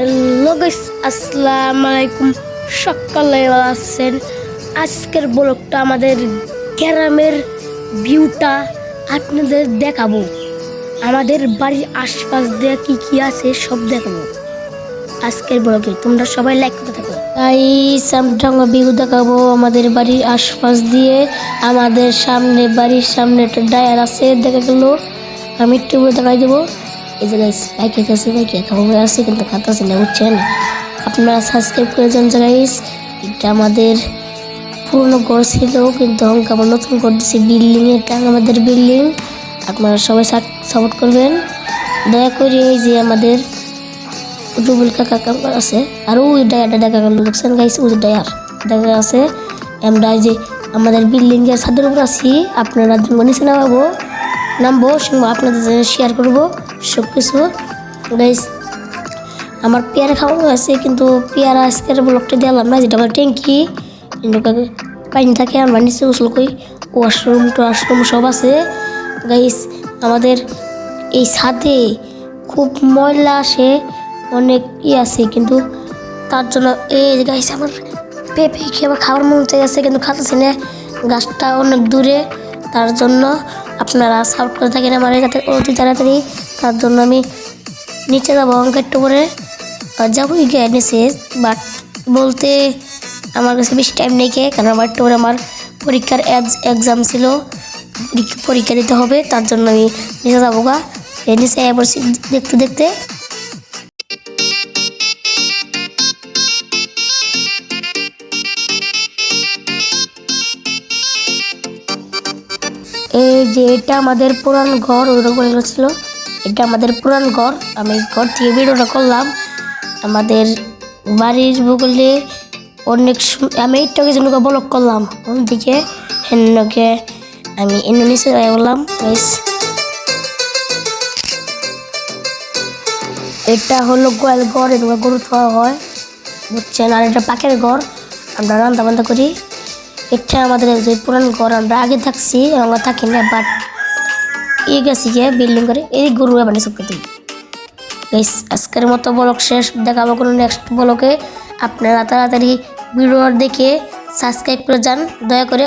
Hello guys, আসসালামু আলাইকুম। সকালে ভালো আছেন? আজকের ব্লগটা আমাদের গ্রামের ভিউটা আপনাদের দেখাবো। আমাদের বাড়ির আশপাশ দিয়ে কি কি আছে সব দেখাবো আজকের ব্লগে। তোমরা সবাই লাইক করতে থাকো। গাইস, আমরা ভিউ দেখাবো আমাদের বাড়ির আশপাশ দিয়ে। আমাদের বাড়ির সামনে একটা ডায়ার আছে, দেখা গেল। আমি একটু দেখাই দেবো। এই যে গাইস, বাইকে খাবো আছে কিন্তু খাতাছি না, বুঝছেন? আপনারা সাবস্ক্রাইব করে যান গাইস। এটা আমাদের পুরনো ঘর ছিল, কিন্তু আমরা নতুন ঘর দিচ্ছি। বিল্ডিং, এটা আমাদের বিল্ডিং। আপনারা সবাই সাপোর্ট করবেন দয়া করে। এই যে আমাদের রুবুল কাকা আছে, আর ওই ডায়ারটা দেখা গেল, দেখছেন গাইস? ওই ডায়ার দেখা আছে। আমরা যে আমাদের বিল্ডিং এর ছাদের উপর আছি। আপনারা নিচে নামবো সঙ্গে আপনাদের শেয়ার করবো সব কিছু। গাইস, আমার পেয়ারা খাওয়া আছে, কিন্তু পেয়ারা আজকের ব্লগটা দিলাম না, যেটা আমার ট্যাঙ্কি পানি থাকে। আমরা নিচে গোসল করি, ওয়াশরুম সব আছে। গাইস, আমাদের এই ছাদে খুব ময়লা আসে, অনেক আছে, কিন্তু তার জন্য এই গাইস আমার পেঁপে খেয়ে আমার খাওয়ার মন চাইছে, কিন্তু খাচ্ছি না, গাছটা অনেক দূরে। তার জন্য আপনারা সাপোর্ট করে থাকেন আমার যাতে অতি তাড়াতাড়ি। তার জন্য আমি নিচে যাবো, একটু করে যাবো গিয়ে নিচে। বাট বলতে আমার কাছে বেশি টাইম নেই, কারণ আমার একটু করে আমার পরীক্ষার এক্সাম ছিল, পরীক্ষা দিতে হবে। তার জন্য আমি নিচে যাবো গা। নিচে এবার দেখতে দেখতে এই যে এটা আমাদের পুরান ঘর, ওইরকম ছিল। এটা আমাদের পুরান ঘর। আমি ঘর থেকে ভিডিওটা করলাম। আমাদের বাড়ির বগলে অনেক আমি এইটাকে যেন ব্লগ করলাম ওদিকে হেনকে আমি ইন্দোনেশিয়া বললাম। এটা হলো গোয়াল ঘর, এগুলো গরু খাওয়া হয়, বুঝছেন? আর এটা পাখির ঘর, আমরা রান্না বান্না করি। এটা আমাদের যে পুরান ঘর, আমরা আগে থাকছি, আমরা থাকি না, বাট এই গেছি গিয়ে বিল্ডিং করে এই গরু বানিয়ে সব দিই। গাইস, আজকের মতো ব্লগ শেষ, দেখাবো কোনো নেক্সট ব্লগে। আপনারা তাড়াতাড়ি ভিডিও দেখে সাবস্ক্রাইব করে যান দয়া করে।